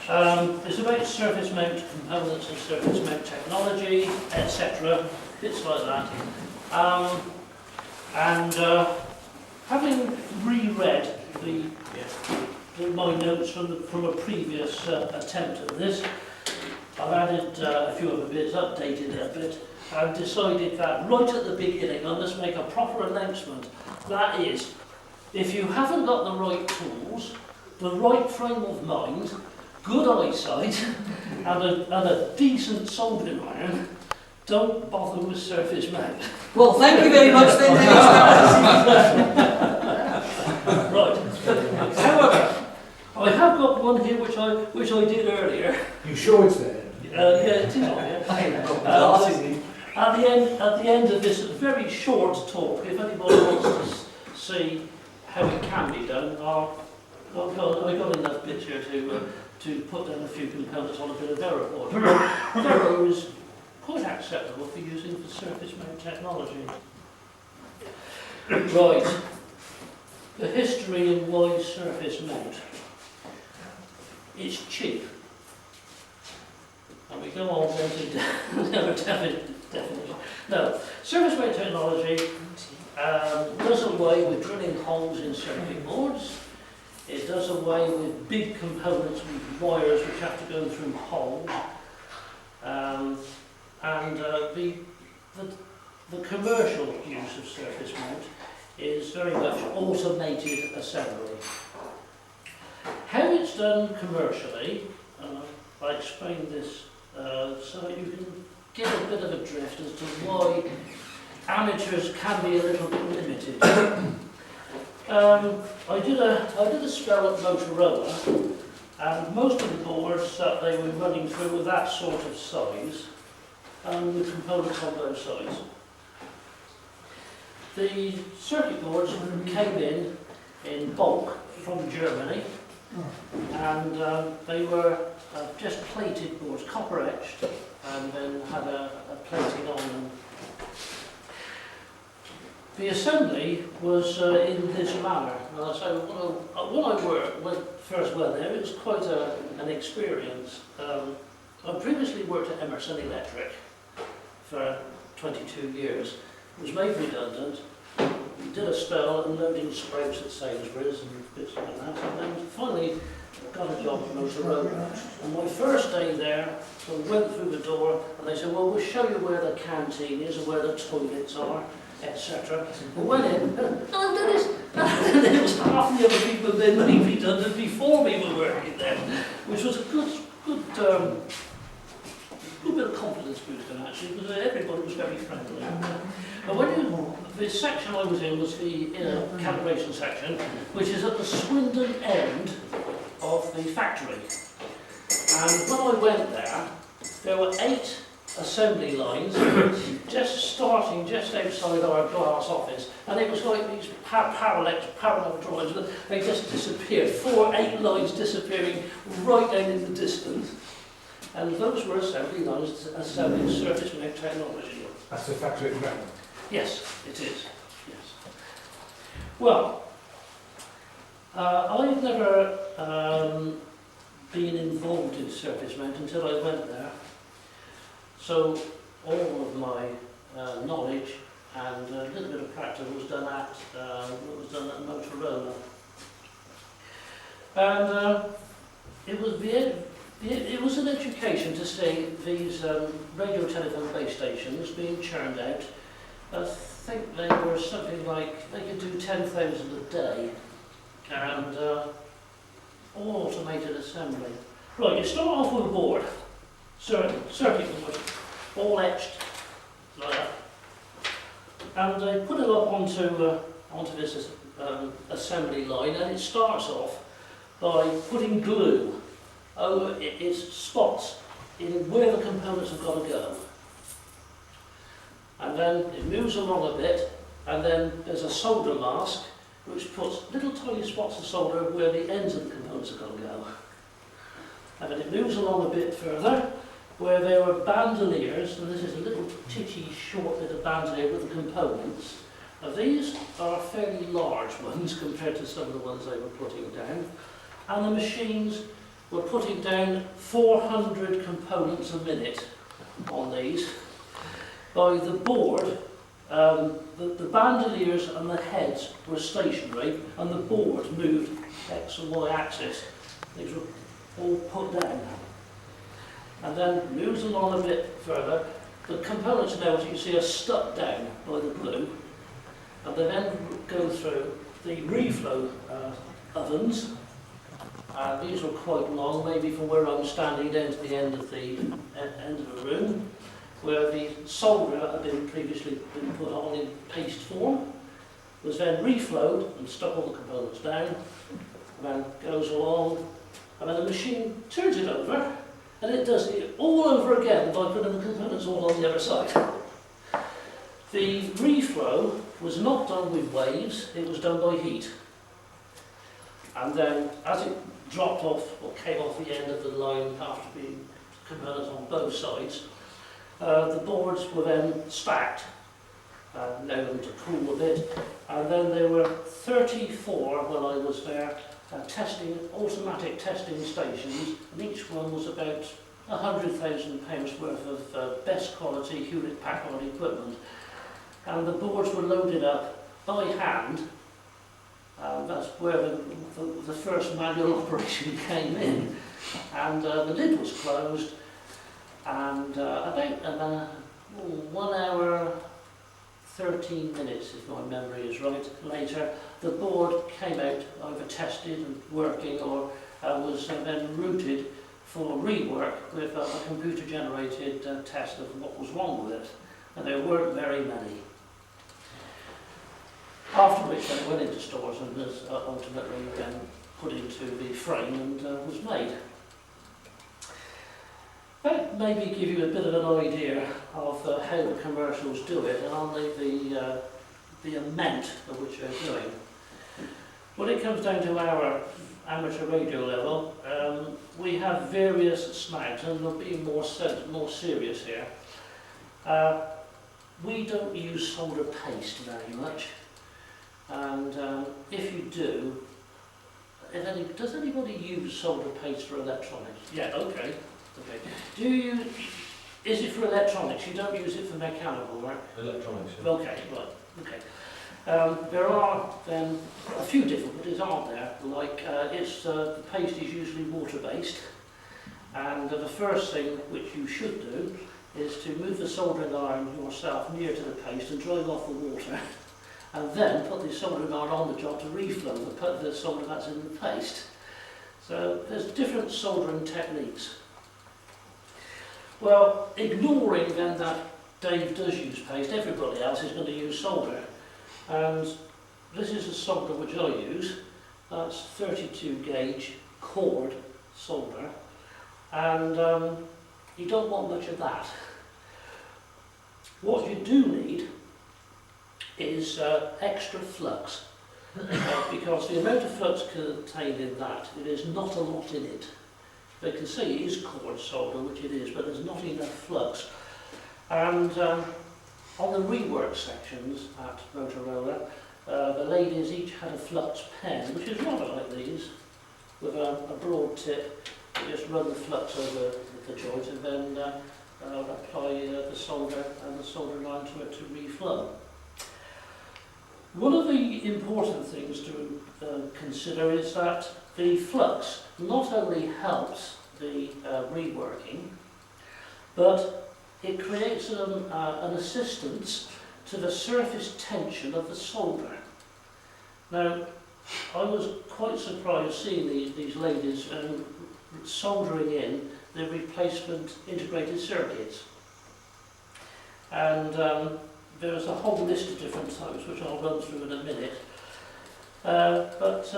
It's about surface mount components and surface mount technology, etc. Bits like that. Having reread my notes from a previous attempt at this, I've added a few other bits, updated it a bit, and decided that right at the beginning I must make a proper announcement. That is, if you haven't got the right tools, the right frame of mind, good eyesight, and a decent soldering iron, don't bother with surface mount. Well, thank you very much then. Right. However, I have got one here which I did earlier. You sure it's there? Yeah, it is on here. At the end of this very short talk, if anybody wants to see how it can be done, I got enough bits here to put down a few components on a bit of Vero board. Vero is quite acceptable for using for surface mount technology. Right. The history and why surface mount. It's cheap. And we go on then to definition. No, surface mount technology does away with drilling holes in circuit boards. It does away with big components with wires which have to go through holes. The commercial use of surface mount is very much automated assembly. How it's done commercially, I explained this so that you can get a bit of a drift as to why amateurs can be a little bit limited. I did a spell at Motorola, and most of the boards that they were running through were that sort of size, with components on both sides. The circuit boards came in bulk from Germany, and they were just plated boards, copper etched, and then had a plating on them. The assembly was in this manner. So when I first went there, it was quite an experience. I previously worked at Emerson Electric for 22 years. Was made redundant, did a spell unloading sprouts at Sainsbury's and bits like that, and then finally got a job at Motorola. And my first day there, I went through the door and they said, well, we'll show you where the canteen is and where the toilets are, etc. We went in, and I've done this. And there was half the other people that had been made redundant before me were working there, which was a good bit of confidence boosting actually, because everybody was very friendly. But the section I was in was the calibration section, which is at the Swindon end of the factory. And when I went there were 8 assembly lines just starting just outside our glass office, and it was like these parallel drawings, but they just disappeared. 8 lines disappearing right down in the distance. And those were assembly lines assembling surface mount technology. That's the factory at the ground? Yes, it is. Yes. Well, I've never been involved in surface mount until I went there. So all of my knowledge and a little bit of practice was done at Motorola. And it was an education to see these radio telephone base stations being churned out. I think they were something like, they could do 10,000 a day, and all automated assembly. Right, you start off with a board, circuit board, all etched like that, and they put it up onto this assembly line, and it starts off by putting glue over its spots in where the components have got to go. And then it moves along a bit, and then there's a solder mask which puts little tiny spots of solder where the ends of the components are going to go. And then it moves along a bit further where there are bandoliers, and this is a little titty short bit of bandolier with the components. Now these are fairly large ones compared to some of the ones they were putting down, and the machines we're putting down 400 components a minute on these. By the board, the bandoliers and the heads were stationary, and the board moved X and Y axis. These were all put down. And then moves along a bit further. The components now, as you can see, are stuck down by the glue, and they then go through the reflow ovens. These are quite long, maybe from where I'm standing down to the end of the room, where the solder that had been previously put on in paste form was then reflowed and stuck all the components down, and then goes along, and then the machine turns it over, and it does it all over again by putting the components all on the other side. The reflow was not done with waves, it was done by heat. And then as it dropped off or came off the end of the line after being components on both sides, the boards were then stacked, allowed them to cool a bit, and then there were 34 when I was there automatic testing stations, and each one was about £100,000 worth of best quality Hewlett-Packard equipment, and the boards were loaded up by hand. That's where the first manual operation came in, and the lid was closed, and about 1 hour 13 minutes, if my memory is right, later the board came out either tested and working, or was then routed for rework with a computer generated test of what was wrong with it, and there weren't very many. After which then it went into stores and was ultimately then put into the frame and was made. That maybe give you a bit of an idea of how the commercials do it and on the amount at which they're doing. When it comes down to our amateur radio level, we have various snags, and we'll be more serious here. We don't use solder paste very much. And if you do, does anybody use solder paste for electronics? Yeah, okay. Is it for electronics? You don't use it for mechanical work? Electronics, yeah. Okay, right, okay. There are then a few difficulties, aren't there? Like, the paste is usually water-based, and the first thing which you should do is to move the soldering iron yourself near to the paste and drive off the water. And then put the soldering iron on the job to reflow the solder that's in the paste. So there's different soldering techniques. Well, ignoring then that Dave does use paste, everybody else is going to use solder. And this is a solder which I use. That's 32 gauge cord solder. And you don't want much of that. What you do need is extra flux, because the amount of flux contained in that, it is not a lot in it. They can say it is cord solder, which it is, but there's not enough flux. And on the rework sections at Motorola, the ladies each had a flux pen, which is rather like these, with a broad tip. You just run the flux over the joint and then apply the solder and the solder line to it to reflow. One of the important things to consider is that the flux not only helps the reworking, but it creates an assistance to the surface tension of the solder. Now, I was quite surprised seeing these ladies soldering in the replacement integrated circuits. And there's a whole list of different types, which I'll run through in a minute. But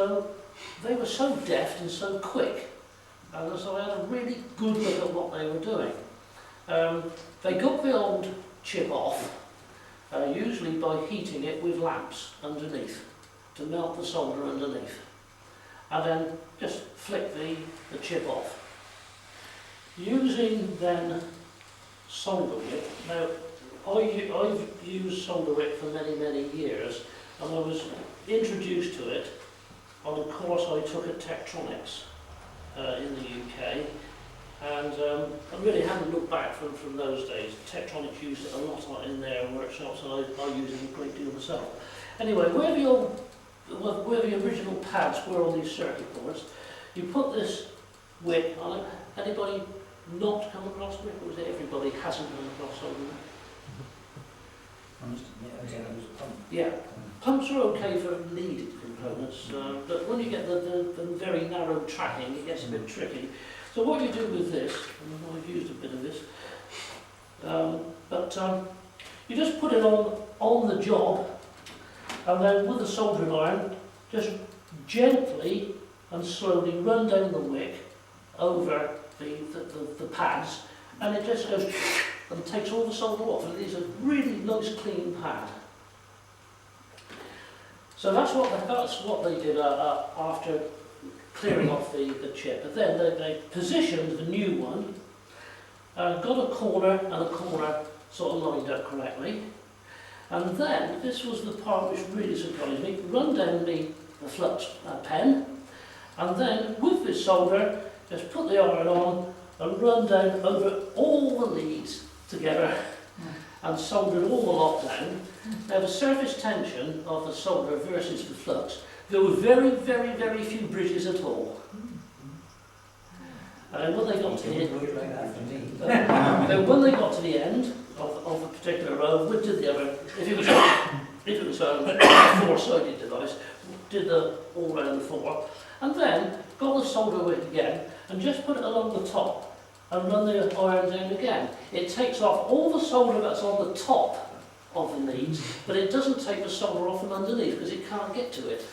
they were so deft and so quick, and so I had a really good look at what they were doing. They got the old chip off, usually by heating it with lamps underneath, to melt the solder underneath. And then just flick the chip off. Using then solder wick. Now, I've used solder wick for many, many years, and I was introduced to it on a course I took at Tektronix. in the UK, and I really haven't looked back from those days. Tektronix used it a lot in their workshops, and I use it a great deal myself. Anyway, where the original pads were on these circuit boards, you put this wick on it. Anybody not come across wick, or is it everybody hasn't come across on it? Yeah, pumps are okay for needed components, but when you get the very narrow tracking, it gets a bit tricky. So what you do with this, and I've used a bit of this, you just put it on the job, and then with the soldering iron, just gently and slowly run down the wick over the pads, and it just goes and takes all the solder off, and it is a really nice clean pad. So that's what they did after clearing off the chip. But then they positioned the new one, got a corner and a corner sort of lined up correctly, and then this was the part which really surprised me. Run down the flux pen, and then with this solder, just put the iron on and run down over all the leads together and soldered all the lot down. Now the surface tension of the solder versus the flux, there were very, very, very few bridges at all. And when they got to the when they got to the end of a particular row, we did the other. If it was a four-sided device, did the all round the four, and then got the solder wick again and just put it along the top and run the iron down again. It takes off all the solder that's on the top of the leads, but it doesn't take the solder off from underneath because it can't get to it.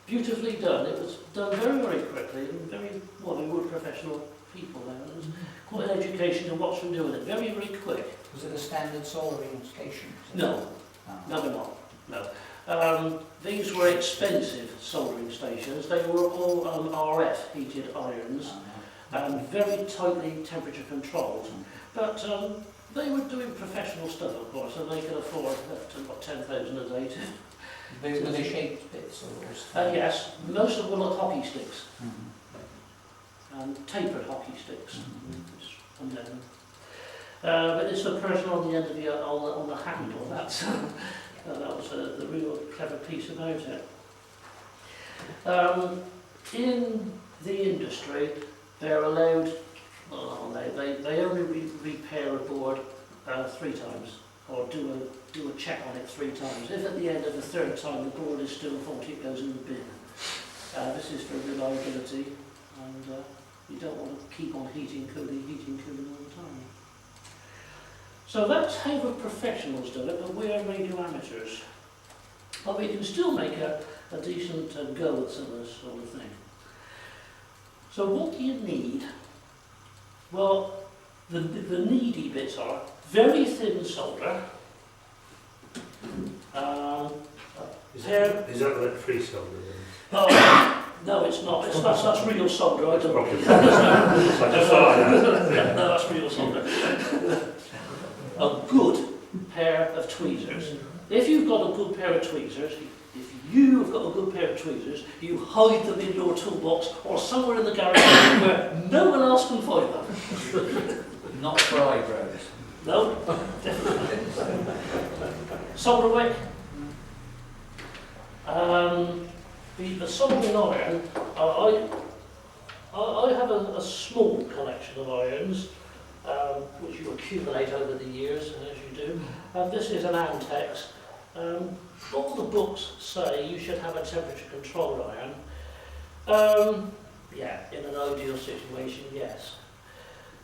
Beautifully done. It was done very, very quickly, and very, well, they were professional people there. It was quite an education to watch them doing it. Very, very quick. Was it a standard soldering station? No, no, they're not. No. These were expensive soldering stations. They were all RF heated irons, and very tightly temperature controlled. But they were doing professional stuff, of course, and they could afford up to about 10,000 a day. Were they shaped bits? Yes, most of them were hockey sticks, and tapered hockey sticks. And then, but it's the person on the end of the on the handle. That was the real clever piece about it. In the industry, they're allowed. They only repair a board 3 times, or do a check on it 3 times. If at the end of the 3rd time the board is still faulty, it goes in the bin. This is for reliability, and you don't want to keep on heating, cooling all the time. So that's how the professionals do it, but we're radio amateurs. But we can still make a decent go at some of this sort of thing. So what do you need? Well, the needy bits are very thin solder. Is that like free solder then? Oh, no, it's not. That's real solder. I don't Okay. No, that's real solder. A good pair of tweezers. If you've got a good pair of tweezers, you hide them in your toolbox or somewhere in the garage where no one else can find them. Not for eyebrows. No, definitely. Solder wick. The soldering iron, I have a small collection of irons, which you accumulate over the years, as you do. This is an Antex. All the books say you should have a temperature control iron. Yeah, in an ideal situation, yes.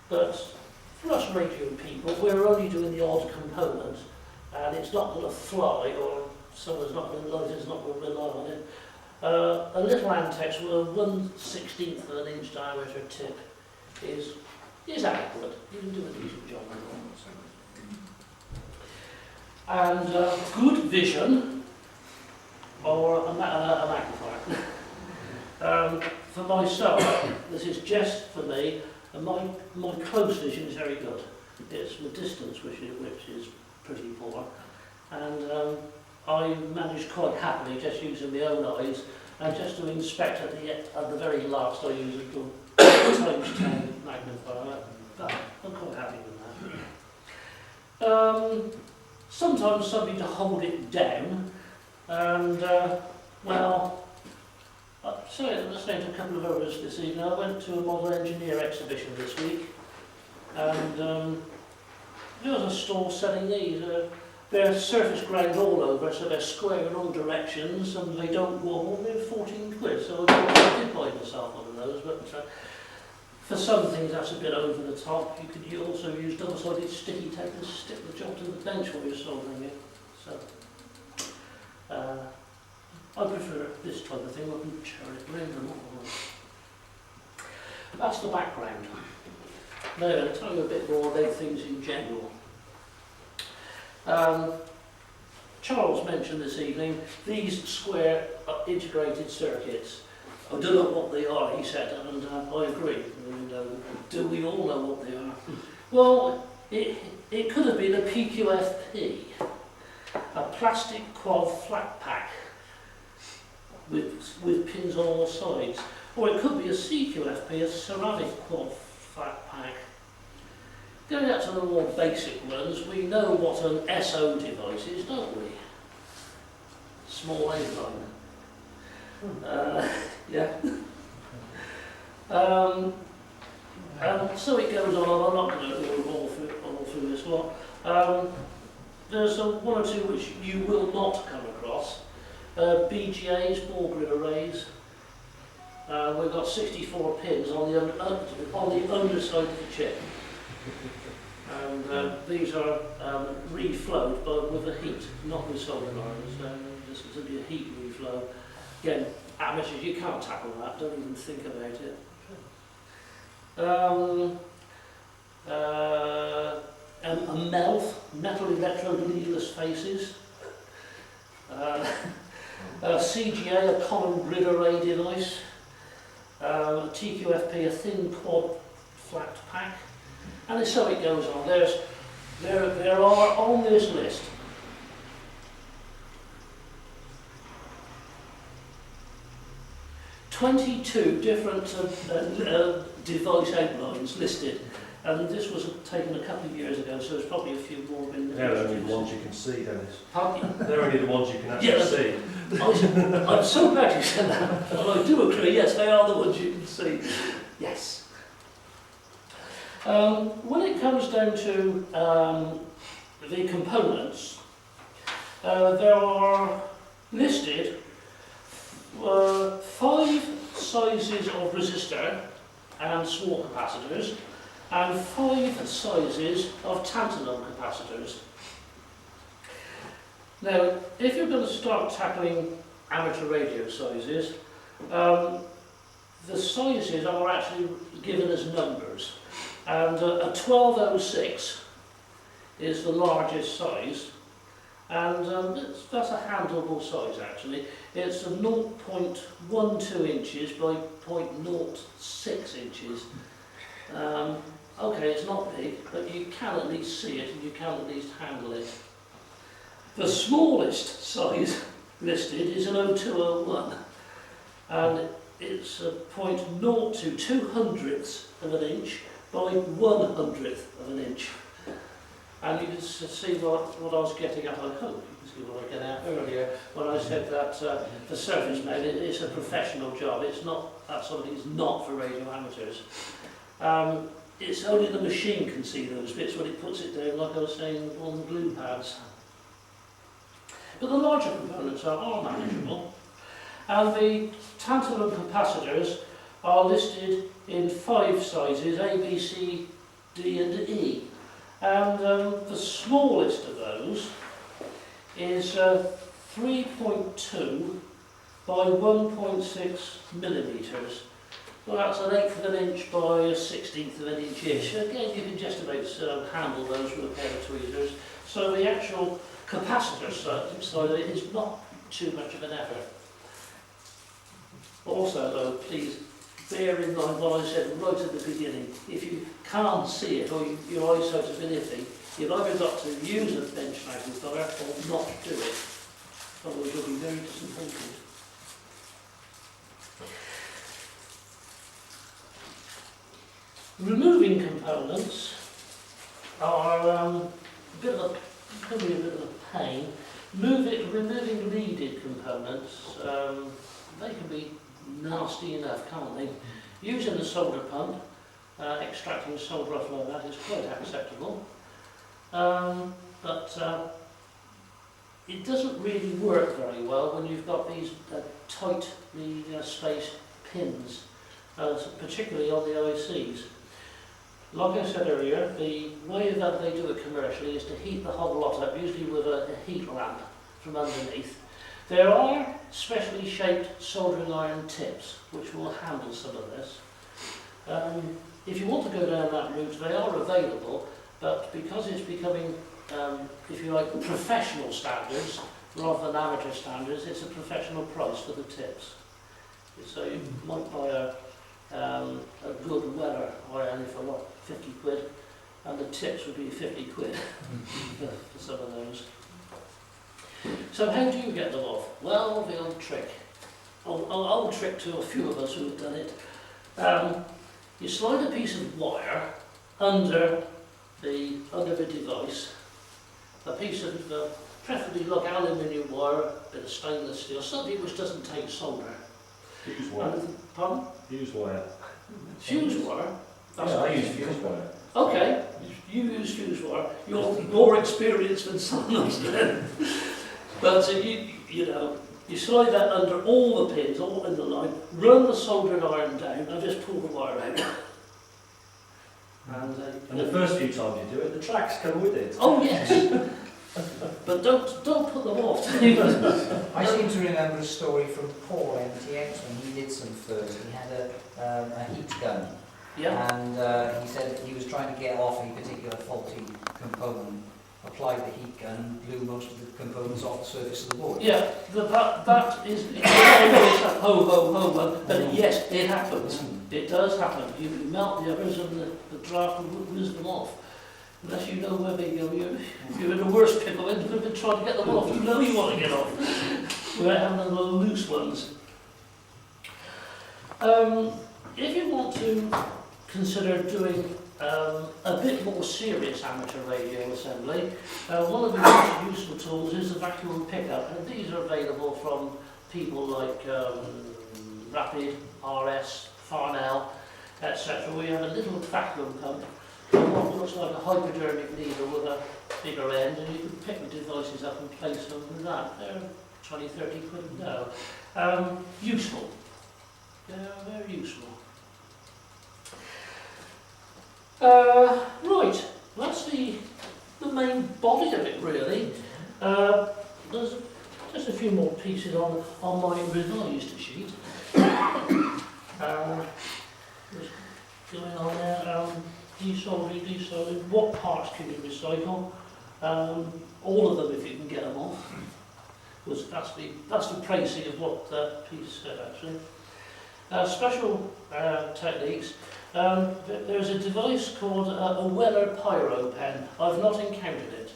But for us radio people, we're only doing the odd component, and it's not going to fly, or someone's not going to like it, it's not going to rely on it. A little Antex with a 1/16 of an inch diameter tip is adequate. You can do a decent job with it. And good vision, or a magnifier. For myself, this is just for me, and my close vision is very good. It's the distance which is pretty poor, and I manage quite happily just using my own eyes and just to inspect at the very last I use a good ×10 magnifier. I'm quite happy with that. Sometimes something to hold it down, and well, sorry, I was saying to a couple of others this evening, I went to a model engineer exhibition this week, and there was a stall selling these. They're surface ground all over, so they're square in all directions, and they don't wobble. They're 14 quid, so I did buy myself one of those, but for some things that's a bit over the top. You could also use double-sided sticky tape and stick the job to the bench while you're soldering it. So I prefer this type of thing, I can tear it round and all. That's the background. Now I'll tell you a bit more about things in general. Charles mentioned this evening these square integrated circuits. I don't know what they are, he said, and I agree. Do we all know what they are? Well, it could have been a PQFP, a plastic quad flat pack with pins on all sides. Or it could be a CQFP, a ceramic quad flat pack. Going out to the more basic ones, we know what an SO device is, don't we? Small A-line. Yeah. And so it goes on. I'm not going to go all through this lot. There's one or two which you will not come across. BGAs, ball grid arrays. We've got 64 pins on the underside of the chip. And these are reflowed with a heat, not with solder lines. This is to be a heat reflow. Again, amateurs, you can't tackle that, don't even think about it. A MELF, metal electrode leadless faces. A CGA, a common grid array device. A TQFP, a thin quad flat pack. And so it goes on. There are on this list 22 different device outlines listed, and this was taken a couple of years ago, so there's probably a few more. They're only the ones you can see, Dennis. Pardon? They're only the ones you can actually see. I'm so glad you said that, and I do agree, yes, they are the ones you can see. Yes. When it comes down to the components, there are listed 5 sizes of resistor and small capacitors, and 5 sizes of tantalum capacitors. Now, if you're going to start tackling amateur radio sizes, the sizes are actually given as numbers, and a 1206 is the largest size, and that's a handleable size actually. It's a 0.12 inches by 0.06 inches. Okay, it's not big, but you can at least see it and you can at least handle it. The smallest size listed is an 0201, and it's a 0.02 200ths of an inch by 100th of an inch. And you can see what I was getting at, I hope you can see what I was getting at earlier when I said that the surface mount, it's a professional job. It's not, that sort of thing is not for radio amateurs. It's only the machine can see those bits when it puts it down, like I was saying, on the glue pads. But the larger components are manageable. And the tantalum capacitors are listed in 5 sizes, A, B, C, D and E. And the smallest of those is 3.2 by 1.6 millimetres. Well, that's an 1/8 of an inch by a 1/16 of an inch-ish. Again, you can just about handle those with a pair of tweezers. So the actual capacitor side of it is not too much of an effort. Also, though, please bear in mind what I said right at the beginning. If you can't see it or your eyesight's a bit iffy, you've either got to use a bench magnifier or not do it. Otherwise you'll be very disappointed. Removing components are can be a bit of a pain. Removing leaded components, they can be nasty enough, can't they? Using the solder pump, extracting solder off like that is quite acceptable, but it doesn't really work very well when you've got these tightly spaced pins, particularly on the ICs. Like I said earlier, the way that they do it commercially is to heat the whole lot up, usually with a heat lamp from underneath. There are specially shaped soldering iron tips which will handle some of this. If you want to go down that route, they are available, but because it's becoming, if you like, professional standards rather than amateur standards, it's a professional price for the tips. So you might buy a good Weller iron for what, 50 quid, and the tips would be 50 quid for some of those. So how do you get them off? Well, the old trick. Old trick to a few of us who have done it. You slide a piece of wire under the device, a piece of preferably like aluminium wire, a bit of stainless steel, something which doesn't take solder. Fuse wire. Pardon? Fuse wire. Fuse wire? That's Yeah, I nice. use fuse wire. Okay, you use fuse wire. You're more experienced than some of us then. But you know, you slide that under all the pins, all in the line, run the soldering iron down, and just pull the wire out. And the first few times you do it, the tracks come with it. Oh yes, but don't put them off. I seem to remember a story from Paul MTX when he did some furs. He had a heat gun, Yeah. and he said he was trying to get off a particular faulty component, applied the heat gun, and blew most of the components off the surface of the board. Yeah, that is it's a ho ho ho one, but yes, it happens. It does happen. You can melt the others and the draft will whiz them off. Unless you know where they go, you're in the worst pickle when you've been trying to get them off. You know you want to get off. Without having the loose ones. If you want to consider doing a bit more serious amateur radio assembly, one of the most useful tools is the vacuum pickup, and these are available from people like Rapid, RS, Farnell, etc. We have a little vacuum pump, what looks like a hypodermic needle with a bigger end, and you can pick the devices up and place them with that. They're 20, 30 quid a go. Useful. They're very useful. Right, that's the main body of it really. There's just a few more pieces on my revised sheet. What's going on there? Desoldering. What parts can you recycle? All of them if you can get them off. That's the pricing of what that piece said actually. Special techniques. There's a device called a Weller Pyro Pen. I've not encountered it,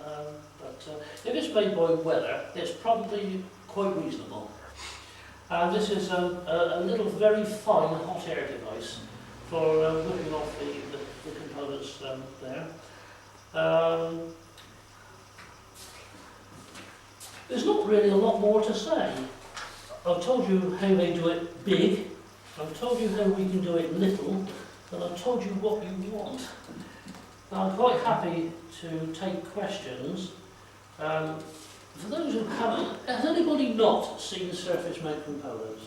but if it's made by Weller, it's probably quite reasonable. And this is a little very fine hot air device for whipping off the components there. There's not really a lot more to say. I've told you how they do it big, I've told you how we can do it little, and I've told you what you want. I'm quite happy to take questions. For those who haven't, has anybody not seen surface mount components?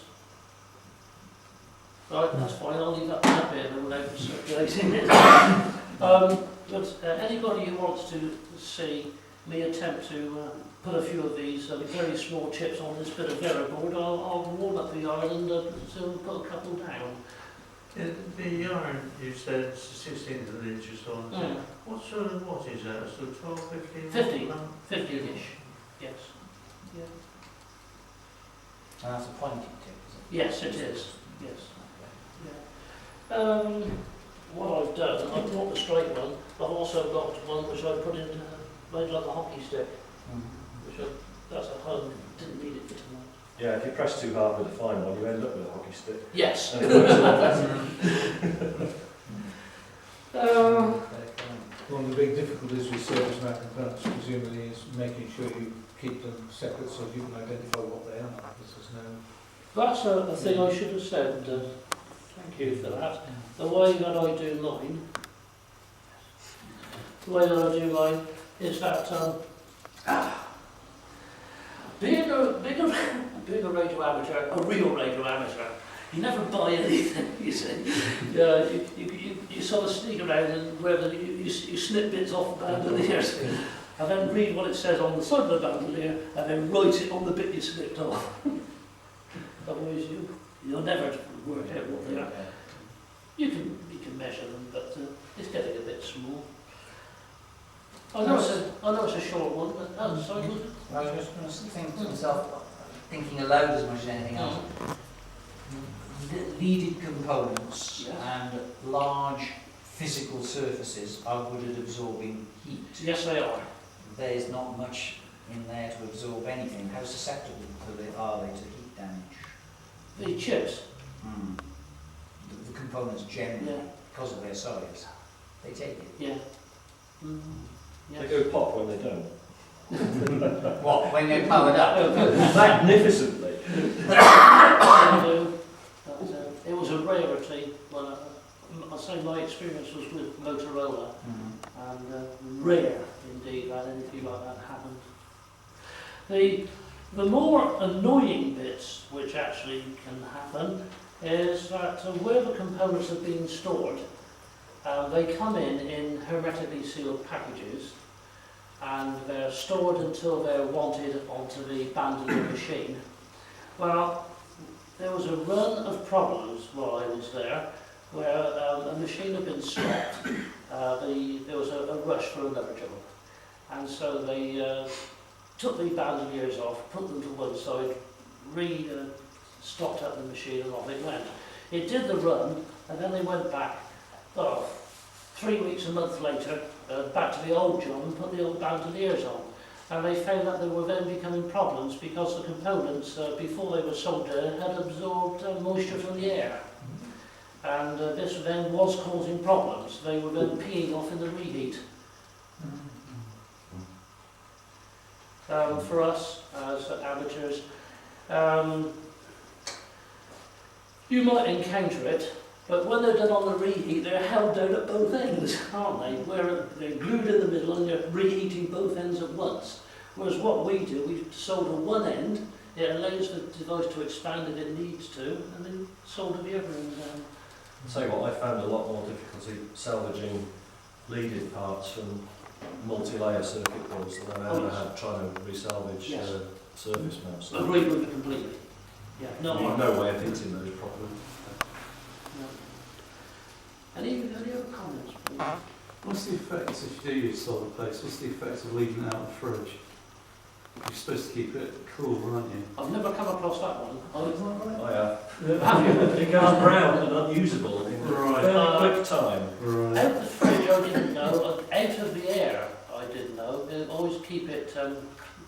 Right, that's fine, I'll leave that up here and without circulating it. But anybody who wants to see me attempt to put a few of these very small chips on this bit of Veraboard, I'll warm up the iron and so put a couple down. The iron, you said 16 inches on. Mm. What sort of watt is that? So 12, 15? 50-ish, yes. Yeah. And that's a pointing tip, is it? Yes, it is, yes. Yeah. What I've done, I've brought the straight one, I've also got one which I put in, made like a hockey stick, which that's at home, didn't need it for tonight. Yeah, if you press too hard with a fine one, you end up with a hockey stick. Yes. And it works a lot better. difficulties with service map components presumably is making sure you keep them separate so you can identify what they are, because there's no... That's a thing I should have said. Thank you for that. The way that I do mine, is that being a radio amateur, a real radio amateur, you never buy anything, you see. You sort of sneak around and wherever you snip bits off the bandoliers and then read what it says on the side of the bandolier and then write it on the bit you snipped off. Otherwise you'll never work out what they are. You can measure them, but it's getting a bit small. I know it's a short one, but sorry, was it? I was just going to think to myself, thinking aloud as much as anything else. Leaded components and large physical surfaces are good at absorbing heat. Yes, they are. There's not much in there to absorb anything. How susceptible are they to heat damage? The chips. The components generally, Yeah. because of their size, they take it. Yeah. Yes. They go pop when they don't. What, when they're powered up? Magnificently. It was a rarity. Well, I say my experience was with Motorola, and rare indeed that anything like that happened. The more annoying bits which actually can happen is that where the components are being stored, they come in hermetically sealed packages, and they're stored until they're wanted onto the bandolier machine. Well, there was a run of problems while I was there where a machine had been stopped. There was a rush for another job, and so they took the bandoliers off, put them to one side, stopped up the machine, and off it went. It did the run, and then they went back, 3 weeks, a month later, back to the old job and put the old bandoliers on. And they found that there were then becoming problems because the components, before they were soldered, had absorbed moisture from the air. And this then was causing problems. They were then peeing off in the reheat. For us, as amateurs, you might encounter it, but when they're done on the reheat, they're held down at both ends, aren't they? Where they're glued in the middle and they're reheating both ends at once. Whereas what we do, we solder one end, it allows the device to expand if it needs to, and then solder the other end down. I'll tell you what, I found a lot more difficulty salvaging leaded parts from multi-layer circuit boards than I ever had trying to resalvage surface maps. Agree with it completely. Yeah, You've no way of hitting those properly. Any other comments, please? What's the effect, if you do use solder paste, what's the effect of leaving it out of the fridge? You're supposed to keep it cool, aren't you? I've never come across that one. I have. It goes brown and unusable in Right. fairly quick time. Right. Out of the fridge I didn't know, out of the air I didn't know. They always keep the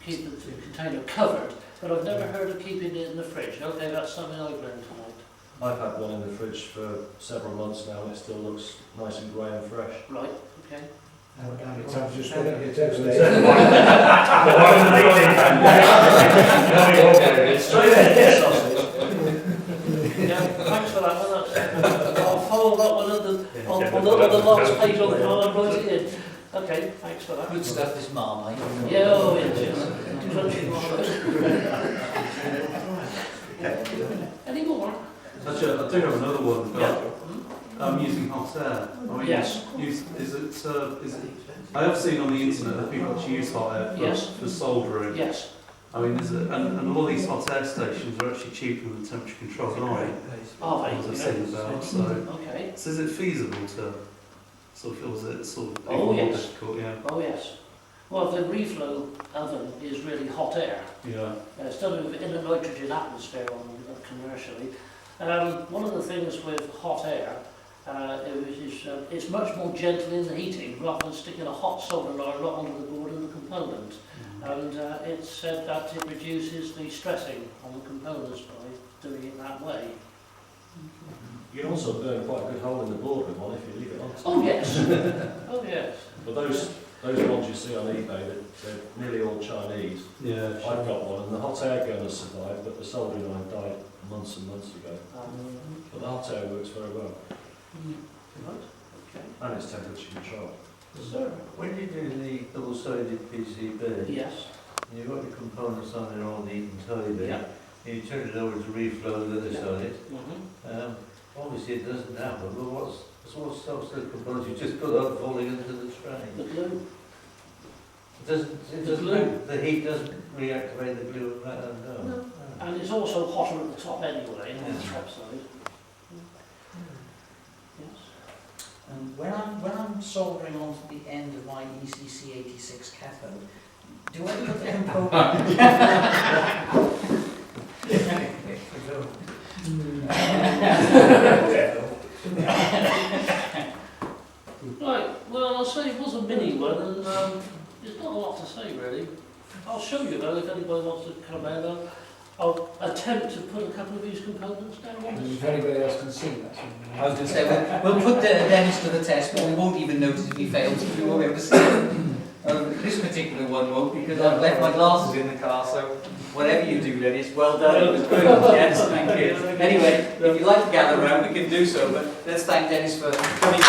container covered, but I've never heard of keeping it in the fridge. Okay, that's something I've learned tonight. I've had one in the fridge for several months now and it still looks nice and grey and fresh. Right, okay. It's time to just get it, it's Straight ahead, sausage. Yeah, thanks for that one. I'll follow that one on the last page on the card, write it in. Okay, thanks for that. Good stuff, this marmite. Yeah, oh yes. Crunchy marmalade. Any more? Actually, I do have another one about using hot air. I mean, Yes. Is it? I have seen on the internet that people actually use hot air for soldering. Yes. I mean, and a lot of these hot air stations are actually cheaper than temperature controlled iron. Oh, As I've seen about. So okay. is it feasible to sort of, or is it sort of Oh, even more yes. difficult? Yeah. Oh yes. Well, the reflow oven is really hot air. Yeah. It's done in a nitrogen atmosphere commercially. One of the things with hot air it's much more gentle in the heating rather than sticking a hot solder iron right onto the board and the component. And it's said that it reduces the stressing on the components by doing it that way. You can also burn quite a good hole in the board with one if you leave it on. Oh yes. Oh yes. But those those ones you see on eBay, they're nearly all Chinese. Yeah. I've got one, and the hot air gun has survived, but the soldering iron died months and months ago. But the hot air works very well, Right, okay. and it's temperature controlled. So, When you do the double-sided PCB, yes. you've got the components on there all neat and tidy, Yeah. and you turn it over to reflow the other Yeah. side. Mm-hmm. Obviously it doesn't happen, but what stops the components you just put on falling into the tray? The glue. It The doesn't, glue. the heat doesn't reactivate the glue and that, no. No. And it's also hotter at the top anyway, on the Yeah. top side. Yes. And when I'm soldering onto the end of my ECC 86 cathode, do I put the component? Right, well, I'll say it was a mini one, and there's not a lot to say really. I'll show you though, if anybody wants to come over. I'll attempt to put a couple of these components down on And this. if anybody else can see that. I was going to say, we'll put Dennis to the test, but we won't even notice if he fails, because we won't be able to see it. This particular one won't, because I've left my glasses in the car, so whatever you do, Dennis, well done, it was good. Yes, thank you. Anyway, if you'd like to gather around, we can do so, but let's thank Dennis for coming.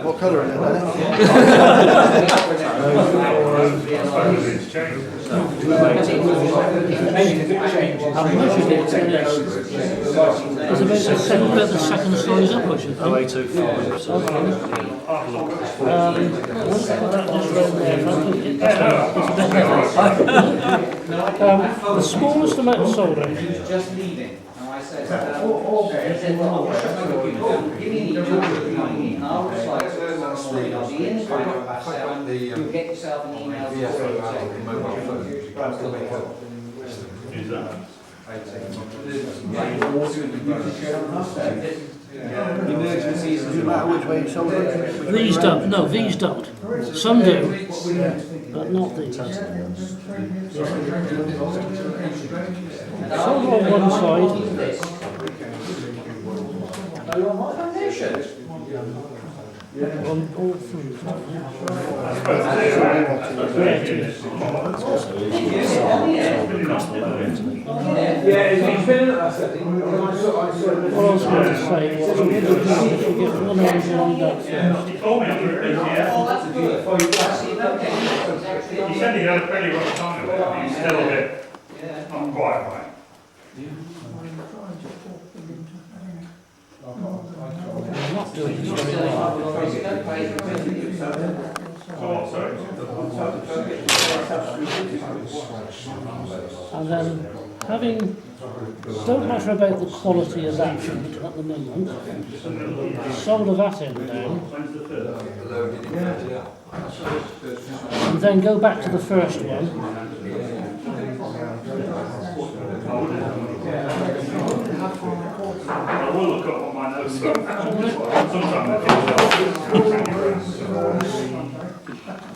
What colour is There's about the second size up, I should think. 0825, so the smallest amount of soldering. He was just leaving, and I said, he said, well, give me the email, I'll reply to it, I'll be in the car about 7, you'll get yourself an email before Emergencies, does it matter which way you solder it? These don't, no, these don't. Some do, but not these. Some on one side. On all three. Yeah, it is. What I was going to say was, if you get one end lined up first. He said he had a pretty rough time with it, he's still a bit not quite right. I'm not doing it very well. Oh, sorry. And then having, don't matter about the quality of that sheet at the moment, solder that end down, When's the third? and then go back to the first one. I will look up what my notes are. Sometimes I feel